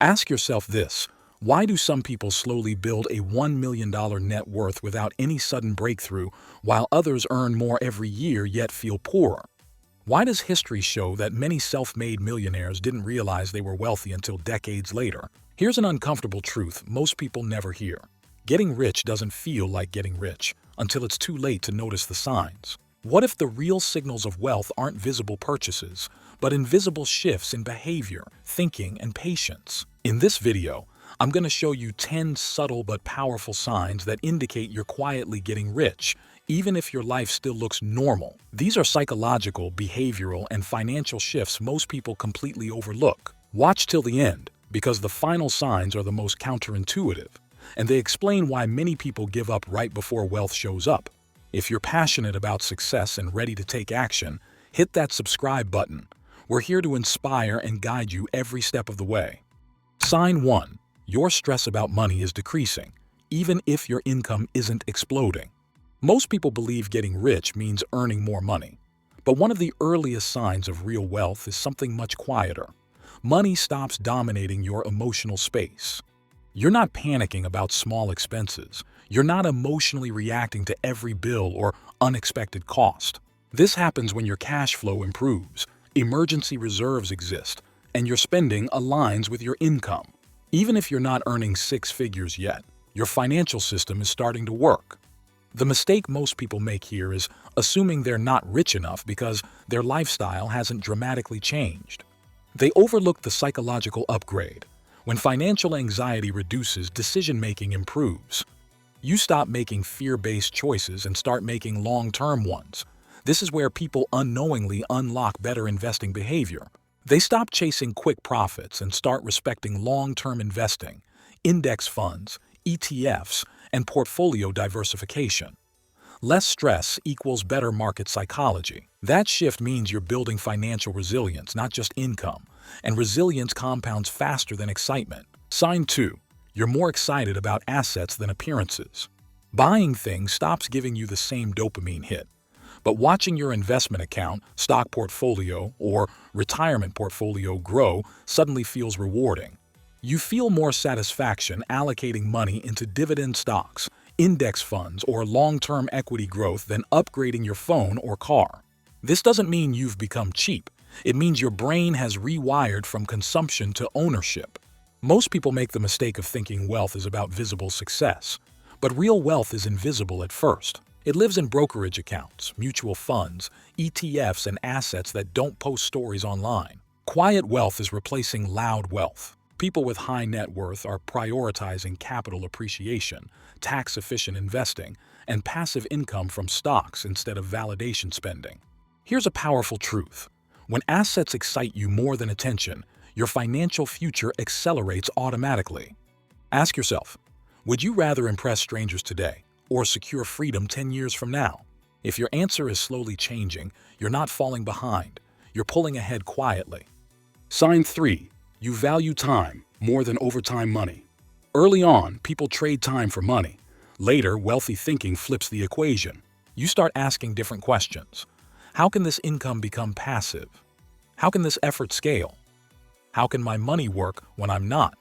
Ask yourself this: why do some people slowly build a $1 million net worth without any sudden breakthrough, while others earn more every year yet feel poorer? Why does history show that many self-made millionaires didn't realize they were wealthy until decades later? Here's an uncomfortable truth most people never hear. Getting rich doesn't feel like getting rich until it's too late to notice the signs. What if the real signals of wealth aren't visible purchases, but invisible shifts in behavior, thinking, and patience? In this video, I'm going to show you 10 subtle but powerful signs that indicate you're quietly getting rich, even if your life still looks normal. These are psychological, behavioral, and financial shifts most people completely overlook. Watch till the end, because the final signs are the most counterintuitive, and they explain why many people give up right before wealth shows up. If you're passionate about success and ready to take action, hit that subscribe button. We're here to inspire and guide you every step of the way. Sign 1. Your stress about money is decreasing, even if your income isn't exploding. Most people believe getting rich means earning more money. But one of the earliest signs of real wealth is something much quieter. Money stops dominating your emotional space. You're not panicking about small expenses. You're not emotionally reacting to every bill or unexpected cost. This happens when your cash flow improves, emergency reserves exist, and your spending aligns with your income. Even if you're not earning six figures yet, your financial system is starting to work. The mistake most people make here is assuming they're not rich enough because their lifestyle hasn't dramatically changed. They overlook the psychological upgrade. When financial anxiety reduces, decision-making improves. You stop making fear-based choices and start making long-term ones. This is where people unknowingly unlock better investing behavior. They stop chasing quick profits and start respecting long-term investing, index funds, ETFs, and portfolio diversification. Less stress equals better market psychology. That shift means you're building financial resilience, not just income, and resilience compounds faster than excitement. Sign 2. You're more excited about assets than appearances. Buying things stops giving you the same dopamine hit. But watching your investment account, stock portfolio, or retirement portfolio grow suddenly feels rewarding. You feel more satisfaction allocating money into dividend stocks, index funds, or long-term equity growth than upgrading your phone or car. This doesn't mean you've become cheap. It means your brain has rewired from consumption to ownership. Most people make the mistake of thinking wealth is about visible success. But real wealth is invisible at first. It lives in brokerage accounts, mutual funds, ETFs, and assets that don't post stories online. Quiet wealth is replacing loud wealth. People with high net worth are prioritizing capital appreciation, tax-efficient investing, and passive income from stocks instead of validation spending. Here's a powerful truth. When assets excite you more than attention, your financial future accelerates automatically. Ask yourself, would you rather impress strangers today or secure freedom 10 years from now? If your answer is slowly changing, you're not falling behind. You're pulling ahead quietly. Sign 3. You value time more than overtime money. Early on, people trade time for money. Later, wealthy thinking flips the equation. You start asking different questions. How can this income become passive? How can this effort scale? How can my money work when I'm not?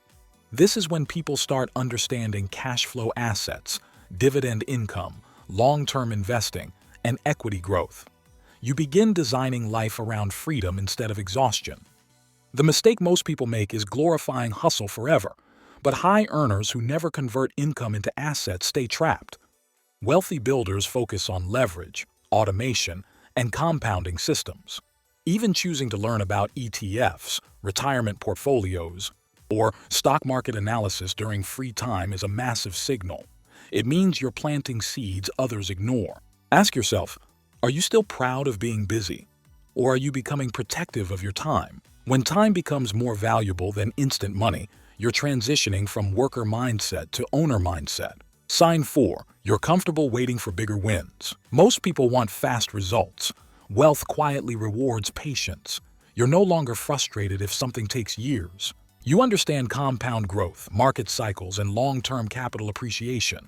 This is when people start understanding cash flow assets, dividend income, long-term investing, and equity growth. You begin designing life around freedom instead of exhaustion. The mistake most people make is glorifying hustle forever, but high earners who never convert income into assets stay trapped. Wealthy builders focus on leverage, automation, and compounding systems. Even choosing to learn about ETFs, retirement portfolios, or stock market analysis during free time is a massive signal. It means you're planting seeds others ignore. Ask yourself, are you still proud of being busy? Or are you becoming protective of your time? When time becomes more valuable than instant money, you're transitioning from worker mindset to owner mindset. Sign 4. You're comfortable waiting for bigger wins. Most people want fast results. Wealth quietly rewards patience. You're no longer frustrated if something takes years. You understand compound growth, market cycles, and long-term capital appreciation.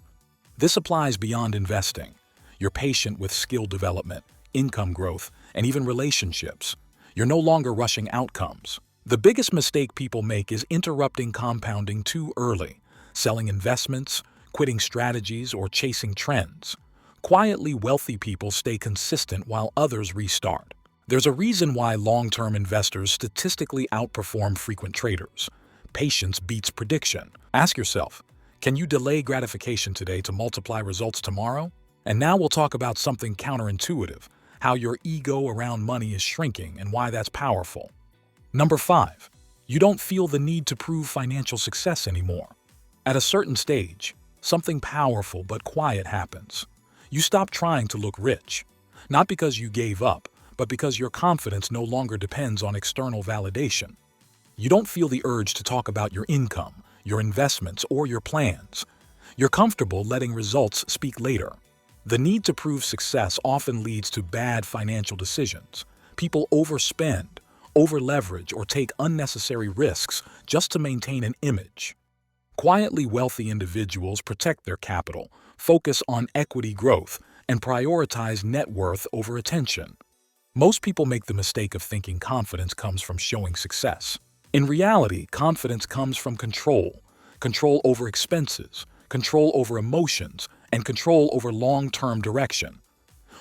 This applies beyond investing. You're patient with skill development, income growth, and even relationships. You're no longer rushing outcomes. The biggest mistake people make is interrupting compounding too early, selling investments, quitting strategies, or chasing trends. Quietly wealthy people stay consistent while others restart. There's a reason why long-term investors statistically outperform frequent traders. Patience beats prediction. Ask yourself, can you delay gratification today to multiply results tomorrow? And now we'll talk about something counterintuitive, how your ego around money is shrinking and why that's powerful. Number 5. You don't feel the need to prove financial success anymore. At a certain stage, something powerful but quiet happens. You stop trying to look rich, not because you gave up, but because your confidence no longer depends on external validation. You don't feel the urge to talk about your income, your investments, or your plans. You're comfortable letting results speak later. The need to prove success often leads to bad financial decisions. People overspend, over-leverage, or take unnecessary risks just to maintain an image. Quietly wealthy individuals protect their capital, focus on equity growth, and prioritize net worth over attention. Most people make the mistake of thinking confidence comes from showing success. In reality, confidence comes from control. Control over expenses, control over emotions, and control over long-term direction.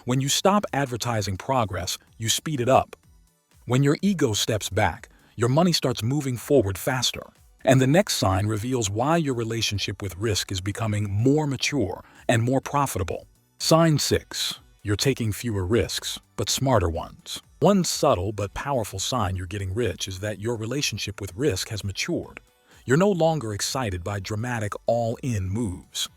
When you stop advertising progress, you speed it up. When your ego steps back, your money starts moving forward faster. And the next sign reveals why your relationship with risk is becoming more mature and more profitable. Sign 6. You're taking fewer risks, but smarter ones. One subtle but powerful sign you're getting rich is that your relationship with risk has matured. You're no longer excited by dramatic all-in moves.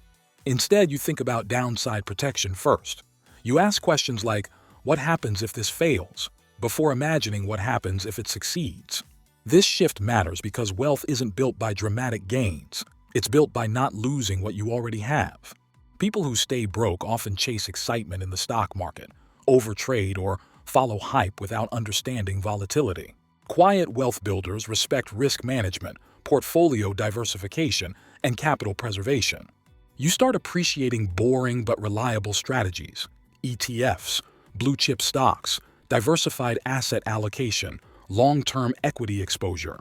Instead, you think about downside protection first. You ask questions like, what happens if this fails? Before imagining what happens if it succeeds. This shift matters because wealth isn't built by dramatic gains. It's built by not losing what you already have. People who stay broke often chase excitement in the stock market, overtrade, or follow hype without understanding volatility. Quiet wealth builders respect risk management, portfolio diversification, and capital preservation. You start appreciating boring but reliable strategies, ETFs, blue-chip stocks, diversified asset allocation, long-term equity exposure.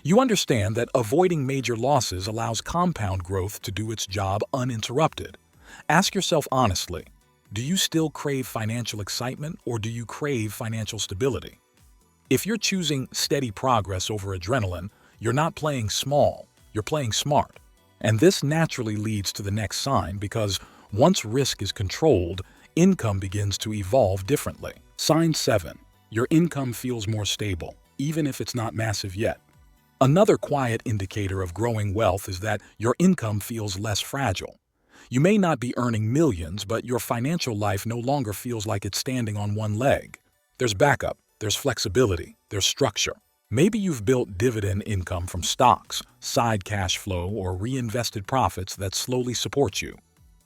You understand that avoiding major losses allows compound growth to do its job uninterrupted. Ask yourself honestly, do you still crave financial excitement or do you crave financial stability? If you're choosing steady progress over adrenaline, you're not playing small, you're playing smart. And this naturally leads to the next sign because once risk is controlled, income begins to evolve differently. Sign 7. Your income feels more stable, even if it's not massive yet. Another quiet indicator of growing wealth is that your income feels less fragile. You may not be earning millions, but your financial life no longer feels like it's standing on one leg. There's backup, there's flexibility, there's structure. Maybe you've built dividend income from stocks, side cash flow, or reinvested profits that slowly support you.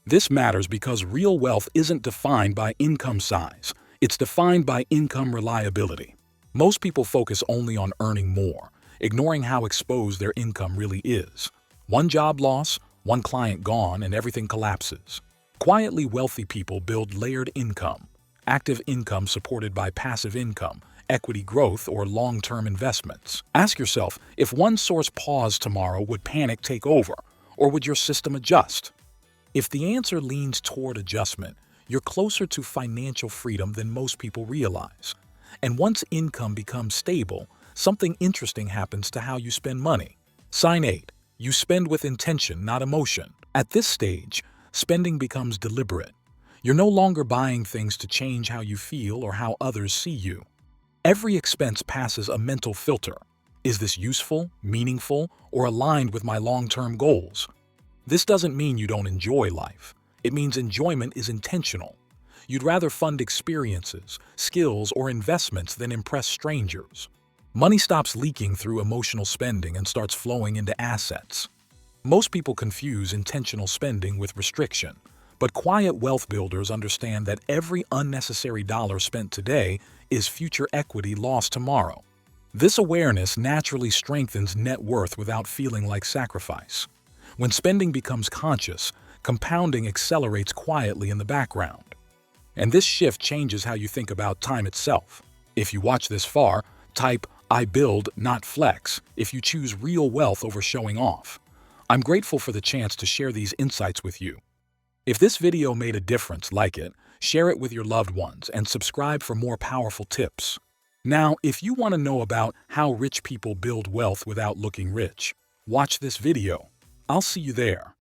This matters because real wealth isn't defined by income size. It's defined by income reliability. Most people focus only on earning more, ignoring how exposed their income really is. One job loss, one client gone, and everything collapses. Quietly wealthy people build layered income, active income supported by passive income, equity growth, or long-term investments. Ask yourself, if one source paused tomorrow, would panic take over, or would your system adjust? If the answer leans toward adjustment, you're closer to financial freedom than most people realize. And once income becomes stable, something interesting happens to how you spend money. Sign 8. You spend with intention, not emotion. At this stage, spending becomes deliberate. You're no longer buying things to change how you feel or how others see you. Every expense passes a mental filter. Is this useful, meaningful, or aligned with my long-term goals? This doesn't mean you don't enjoy life. It means enjoyment is intentional. You'd rather fund experiences, skills, or investments than impress strangers. Money stops leaking through emotional spending and starts flowing into assets. Most people confuse intentional spending with restriction, but quiet wealth builders understand that every unnecessary dollar spent today is future equity lost tomorrow. This awareness naturally strengthens net worth without feeling like sacrifice. When spending becomes conscious, compounding accelerates quietly in the background. And this shift changes how you think about time itself. If you watch this far, type, I build, not flex, if you choose real wealth over showing off. I'm grateful for the chance to share these insights with you. If this video made a difference, like it, share it with your loved ones, and subscribe for more powerful tips. Now, if you want to know about how rich people build wealth without looking rich, watch this video. I'll see you there.